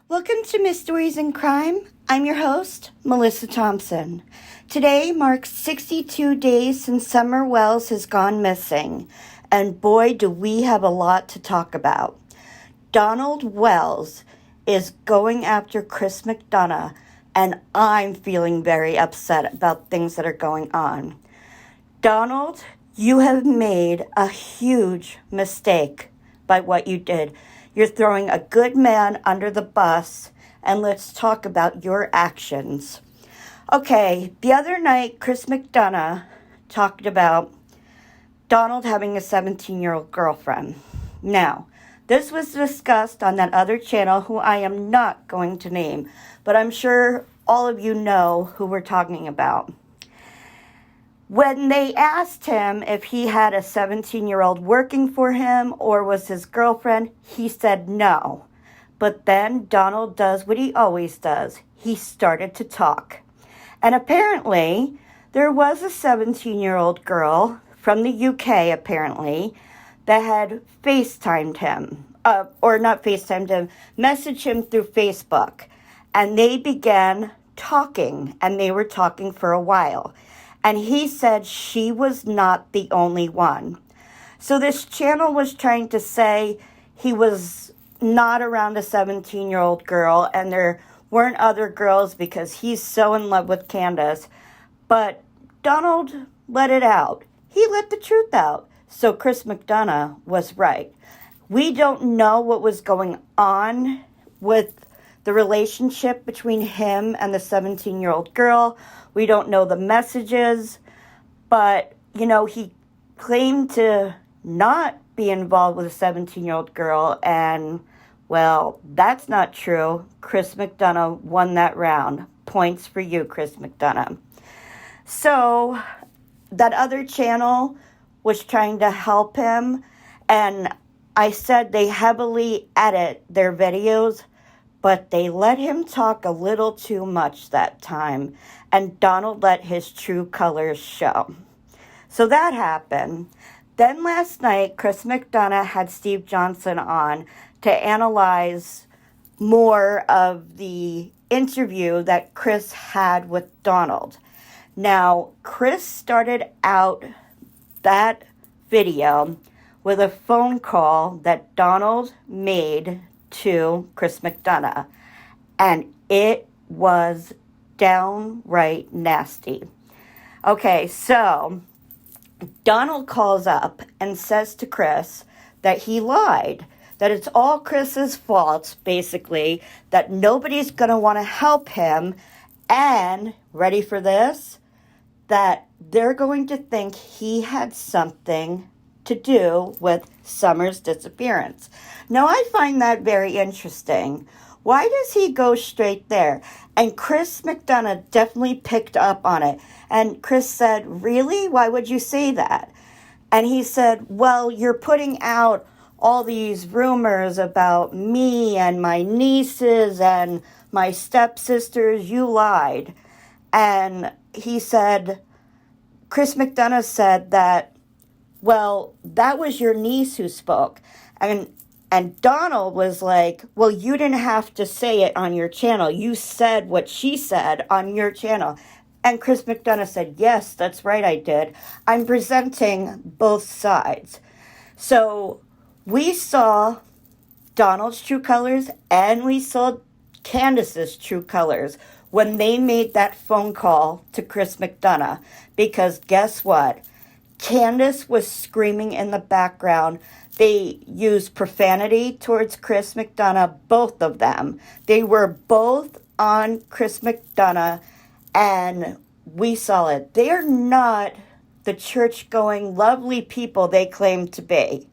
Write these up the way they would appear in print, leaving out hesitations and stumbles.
Welcome to Mysteries in Crime. I'm your host, Melissa Thompson. Today marks 62 days since Summer Wells has gone missing, and boy, do we have a lot to talk about. Donald Wells is going after Chris McDonough, and I'm feeling very upset about things that are going on. Donald, you have made a huge mistake by what you did. You're throwing a good man under the bus, and let's talk about your actions. Okay, the other night, Chris McDonough talked about Donald having a 17-year-old girlfriend. Now, this was discussed on that other channel who I am not going to name, but I'm sure all of you know who we're talking about. When they asked him if he had a 17-year-old working for him or was his girlfriend, he said no. But then Donald does what he always does. He started to talk. And apparently, there was a 17-year-old girl from the UK, apparently, that had FaceTimed him. Messaged him through Facebook. And they began talking, and they were talking for a while. And he said she was not the only one. So this channel was trying to say he was not around a 17-year-old girl and there weren't other girls because he's so in love with Candace. But Donald let it out. He let the truth out. So Chris McDonough was right. We don't know what was going on with the relationship between him and the 17-year-old girl. We don't know the messages, but, he claimed to not be involved with a 17-year-old girl, and, well, that's not true. Chris McDonough won that round. Points for you, Chris McDonough. So, that other channel was trying to help him, and I said they heavily edit their videos, but they let him talk a little too much that time, and Donald let his true colors show. So that happened. Then last night, Chris McDonough had Steve Johnson on to analyze more of the interview that Chris had with Donald. Now, Chris started out that video with a phone call that Donald made to Chris McDonough, and it was downright nasty. Okay, so Donald calls up and says to Chris that he lied, that it's all Chris's fault, basically, that nobody's going to want to help him, and, ready for this, that they're going to think he had something to do with Summer's disappearance. Now, I find that very interesting. Why does he go straight there? And Chris McDonough definitely picked up on it. And Chris said, really? Why would you say that? And he said, well, you're putting out all these rumors about me and my nieces and my stepsisters. You lied. And he said, Chris McDonough said that, well, that was your niece who spoke. And Donald was like, well, you didn't have to say it on your channel. You said what she said on your channel. And Chris McDonough said, yes, that's right, I did. I'm presenting both sides. So we saw Donald's true colors and we saw Candace's true colors when they made that phone call to Chris McDonough. Because guess what? Candace was screaming in the background. They used profanity towards Chris McDonough, both of them. They were both on Chris McDonough, and we saw it. They are not the church-going, lovely people they claim to be.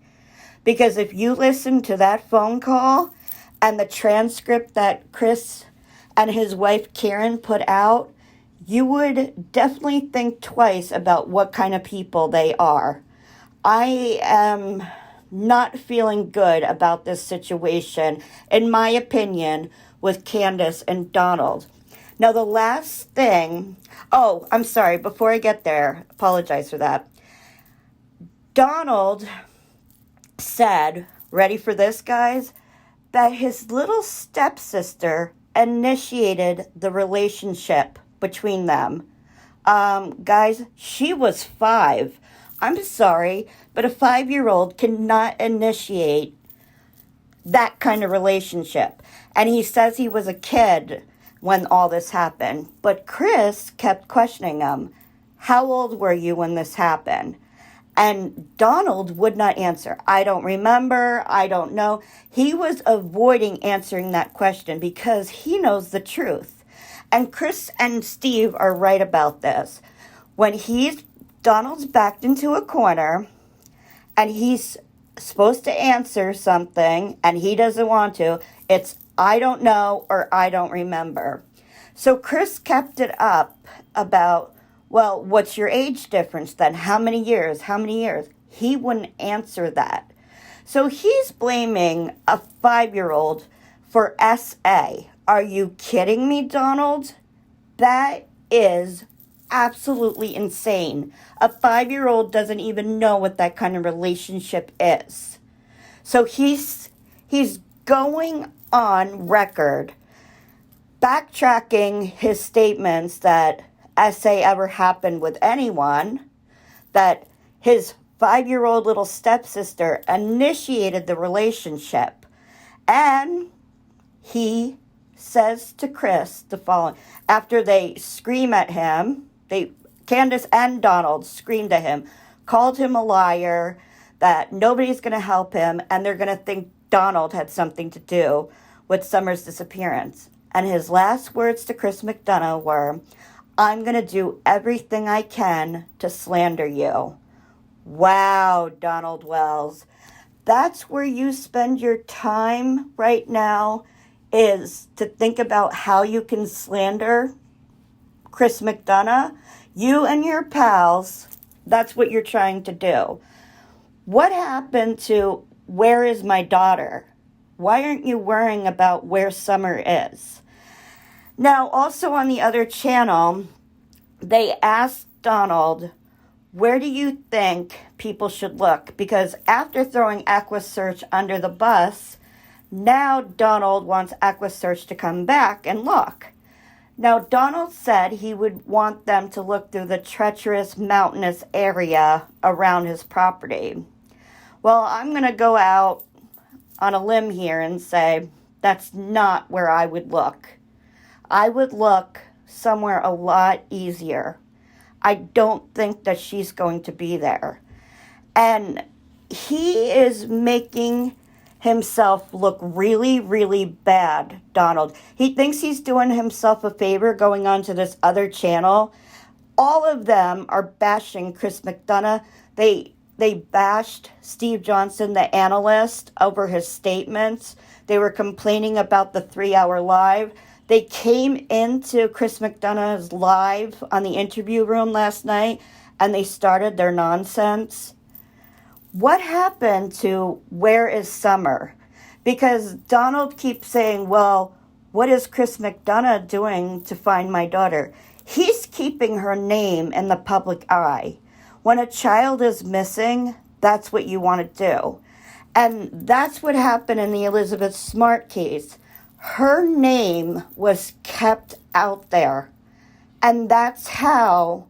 Because if you listen to that phone call and the transcript that Chris and his wife Karen put out, you would definitely think twice about what kind of people they are. I am not feeling good about this situation, in my opinion, with Candace and Donald. Now, the last thing... Oh, I'm sorry. Before I get there, apologize for that. Donald said, ready for this, guys, that his little stepsister initiated the relationship between them. Guys, she was 5. I'm sorry, but a 5-year-old cannot initiate that kind of relationship. And he says he was a kid when all this happened. But Chris kept questioning him. How old were you when this happened? And Donald would not answer. I don't remember. I don't know. He was avoiding answering that question because he knows the truth. And Chris and Steve are right about this. When Donald's backed into a corner and he's supposed to answer something and he doesn't want to, it's I don't know or I don't remember. So Chris kept it up about, well, what's your age difference then? How many years? How many years? He wouldn't answer that. So he's blaming a 5-year-old for SA. Are you kidding me, Donald? That is absolutely insane. A 5-year-old doesn't even know what that kind of relationship is. So he's going on record, backtracking his statements that SA ever happened with anyone, that his 5-year-old little stepsister initiated the relationship. And he says to Chris the following, after they scream at him, Candace and Donald screamed at him, called him a liar, that nobody's going to help him, and they're going to think Donald had something to do with Summer's disappearance. And his last words to Chris McDonough were, I'm going to do everything I can to slander you. Wow, Donald Wells. That's where you spend your time right now, is to think about how you can slander Chris McDonough. You and your pals, that's what you're trying to do. What happened to where is my daughter? Why aren't you worrying about where Summer is? Now, also on the other channel, they asked Donald, where do you think people should look? Because after throwing AquaSearch under the bus, now Donald wants AquaSearch to come back and look. Now, Donald said he would want them to look through the treacherous mountainous area around his property. Well, I'm going to go out on a limb here and say that's not where I would look. I would look somewhere a lot easier. I don't think that she's going to be there. And he is making himself look really, really bad, Donald. He thinks he's doing himself a favor going on to this other channel. All of them are bashing Chris McDonough. They bashed Steve Johnson, the analyst, over his statements. They were complaining about the 3-hour live. They came into Chris McDonough's live on the interview room last night and they started their nonsense. What happened to where is Summer? Because Donald keeps saying, well, what is Chris McDonough doing to find my daughter? He's keeping her name in the public eye. When a child is missing, that's what you want to do. And that's what happened in the Elizabeth Smart case. Her name was kept out there. And that's how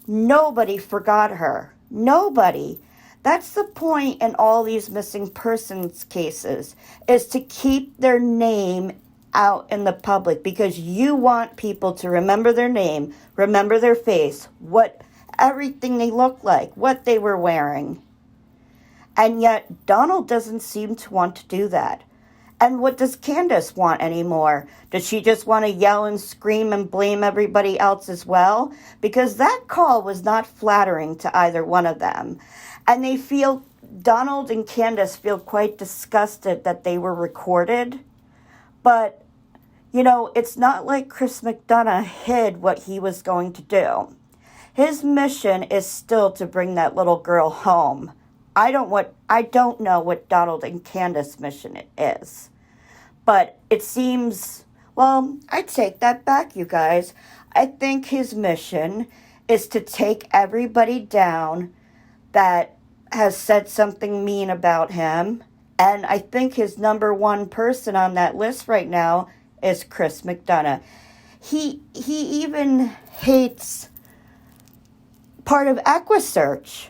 nobody forgot her. Nobody. That's the point in all these missing persons cases, is to keep their name out in the public because you want people to remember their name, remember their face, everything they look like, what they were wearing. And yet Donald doesn't seem to want to do that. And what does Candace want anymore? Does she just want to yell and scream and blame everybody else as well? Because that call was not flattering to either one of them. And Donald and Candace feel quite disgusted that they were recorded. But, it's not like Chris McDonough hid what he was going to do. His mission is still to bring that little girl home. I don't know what Donald and Candace's mission is. But it seems, well, I take that back, you guys. I think his mission is to take everybody down that has said something mean about him And I think his number one person on that list right now is Chris McDonough. He even hates part of EquiSearch.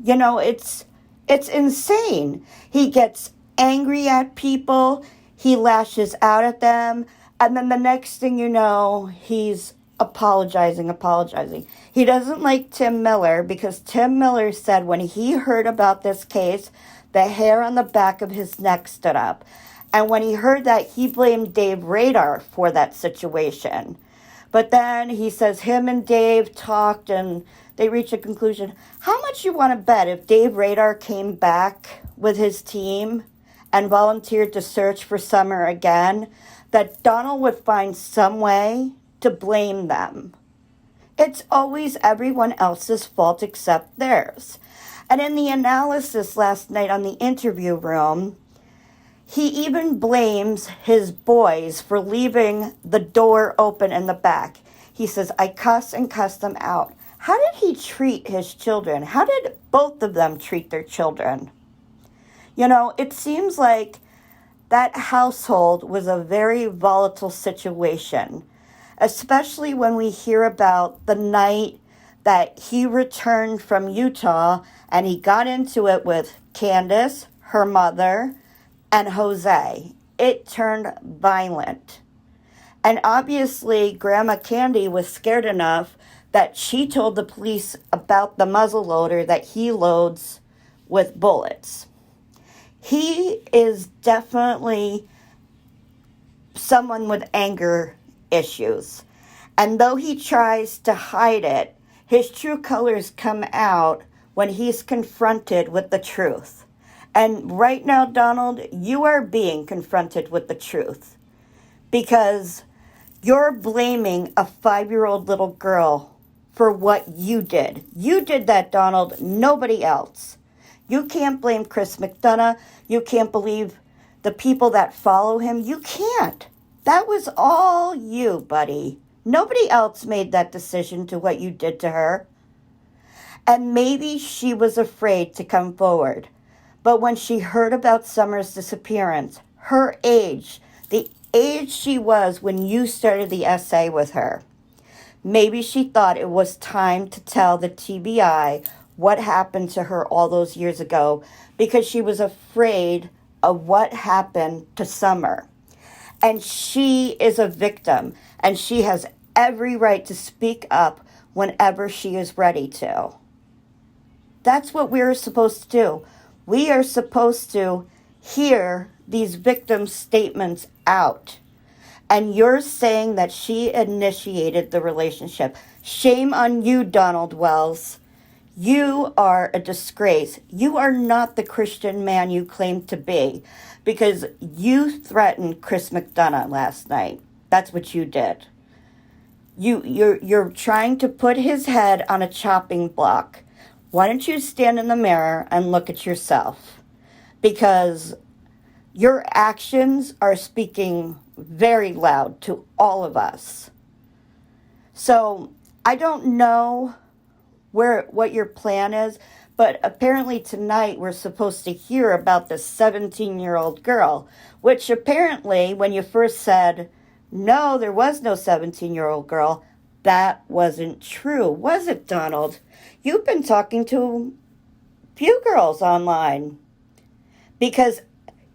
It's insane. He gets angry at people, he lashes out at them, and then the next thing you know, he's apologizing. He doesn't like Tim Miller because Tim Miller said when he heard about this case, the hair on the back of his neck stood up. And when he heard that, he blamed Dave Radar for that situation. But then he says him and Dave talked and they reached a conclusion. How much you want to bet if Dave Radar came back with his team and volunteered to search for Summer again, that Donald would find some way to blame them? It's always everyone else's fault except theirs. And in the analysis last night on the interview room, he even blames his boys for leaving the door open in the back. He says, I cuss and cuss them out. How did he treat his children? How did both of them treat their children? It seems like that household was a very volatile situation, especially when we hear about the night that he returned from Utah and he got into it with Candace, her mother, and Jose. It turned violent. And obviously, Grandma Candy was scared enough that she told the police about the muzzleloader that he loads with bullets. He is definitely someone with anger issues. And though he tries to hide it, his true colors come out when he's confronted with the truth. And right now, Donald, you are being confronted with the truth because you're blaming a 5-year-old little girl for what you did. You did that, Donald, nobody else. You can't blame Chris McDonough. You can't believe the people that follow him. You can't. That was all you, buddy. Nobody else made that decision to what you did to her. And maybe she was afraid to come forward. But when she heard about Summer's disappearance, her age, the age she was when you started the essay with her, maybe she thought it was time to tell the TBI what happened to her all those years ago because she was afraid of what happened to Summer. And she is a victim, and she has every right to speak up whenever she is ready to. That's what we're supposed to do. We are supposed to hear these victims' statements out. And you're saying that she initiated the relationship. Shame on you, Donald Wells. You are a disgrace. You are not the Christian man you claim to be because you threatened Chris McDonough last night. That's what you did. You're trying to put his head on a chopping block. Why don't you stand in the mirror and look at yourself? Because your actions are speaking very loud to all of us. So I don't know what your plan is, but apparently tonight we're supposed to hear about this 17-year-old girl, which apparently when you first said, no, there was no 17-year-old girl, that wasn't true, was it, Donald? You've been talking to a few girls online because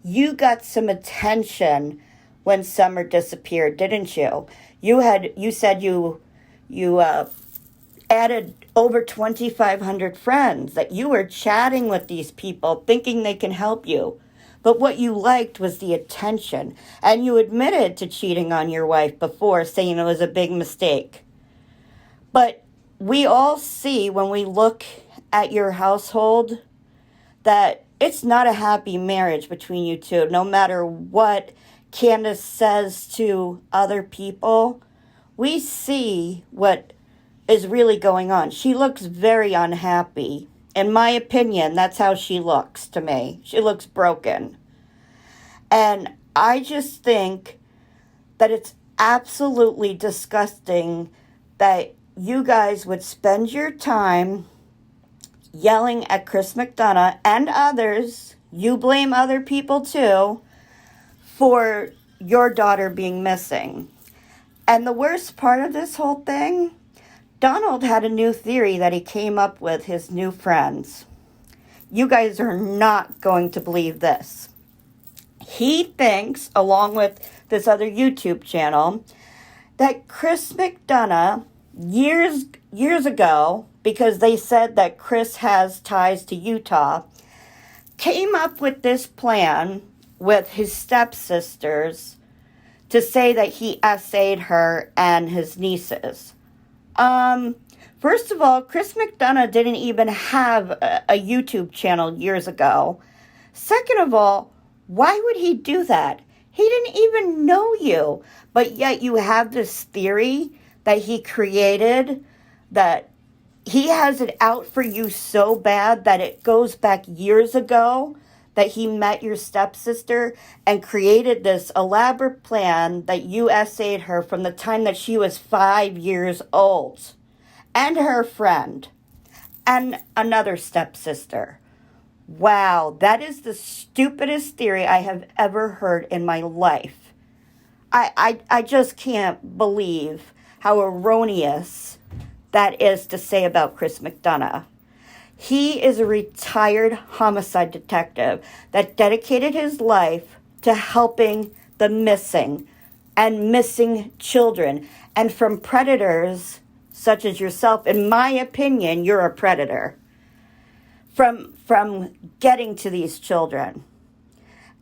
you got some attention when Summer disappeared, didn't you? You said you added over 2,500 friends, that you were chatting with these people thinking they can help you. But what you liked was the attention. And you admitted to cheating on your wife before, saying it was a big mistake. But we all see when we look at your household that it's not a happy marriage between you two, no matter what Candace says to other people. We see what is really going on. She looks very unhappy. In my opinion, that's how she looks to me. She looks broken. And I just think that it's absolutely disgusting that you guys would spend your time yelling at Chris McDonough and others, you blame other people too for your daughter being missing. And the worst part of this whole thing, Donald had a new theory that he came up with his new friends. You guys are not going to believe this. He thinks, along with this other YouTube channel, that Chris McDonough, years ago, because they said that Chris has ties to Utah, came up with this plan with his stepsisters to say that he essayed her and his nieces. First of all, Chris McDonough didn't even have a YouTube channel years ago. Second of all, why would he do that? He didn't even know you, but yet you have this theory that he created, that he has it out for you so bad that it goes back years ago, that he met your stepsister and created this elaborate plan that you essayed her from the time that she was 5 years old, and her friend, and another stepsister. Wow, that is the stupidest theory I have ever heard in my life. I just can't believe how erroneous that is to say about Chris McDonough. He is a retired homicide detective that dedicated his life to helping the missing and missing children. And from predators such as yourself, in my opinion, you're a predator. From getting to these children.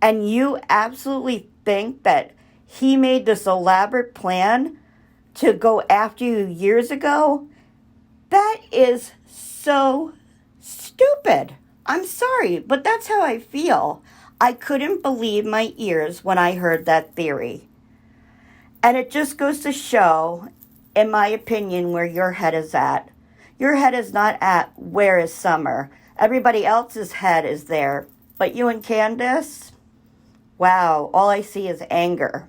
And you absolutely think that he made this elaborate plan to go after you years ago? That is so stupid. I'm sorry, but that's how I feel. I couldn't believe my ears when I heard that theory. And it just goes to show, in my opinion, where your head is at. Your head is not at where is Summer. Everybody else's head is there. But you and Candace, wow, all I see is anger.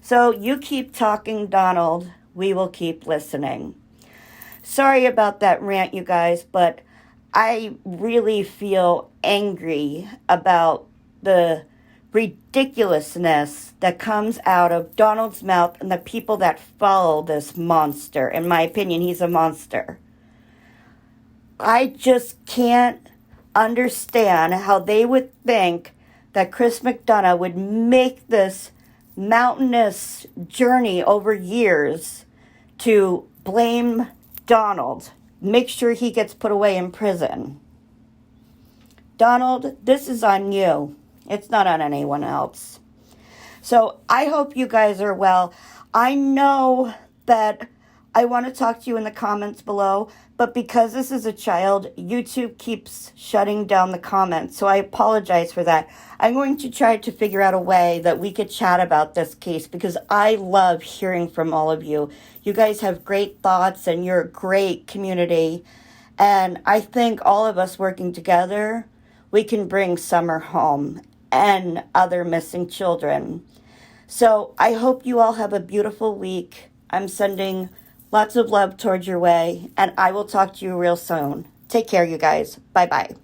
So you keep talking, Donald. We will keep listening. Sorry about that rant, you guys, but I really feel angry about the ridiculousness that comes out of Donald's mouth and the people that follow this monster. In my opinion, he's a monster. I just can't understand how they would think that Chris McDonough would make this mountainous journey over years to blame Donald, make sure he gets put away in prison. Donald, this is on you. It's not on anyone else. So I hope you guys are well. I know that I want to talk to you in the comments below, but because this is a child, YouTube keeps shutting down the comments, so I apologize for that. I'm going to try to figure out a way that we could chat about this case because I love hearing from all of you. You guys have great thoughts and you're a great community, and I think all of us working together, we can bring Summer home and other missing children. So I hope you all have a beautiful week. I'm sending lots of love towards your way, and I will talk to you real soon. Take care, you guys. Bye-bye.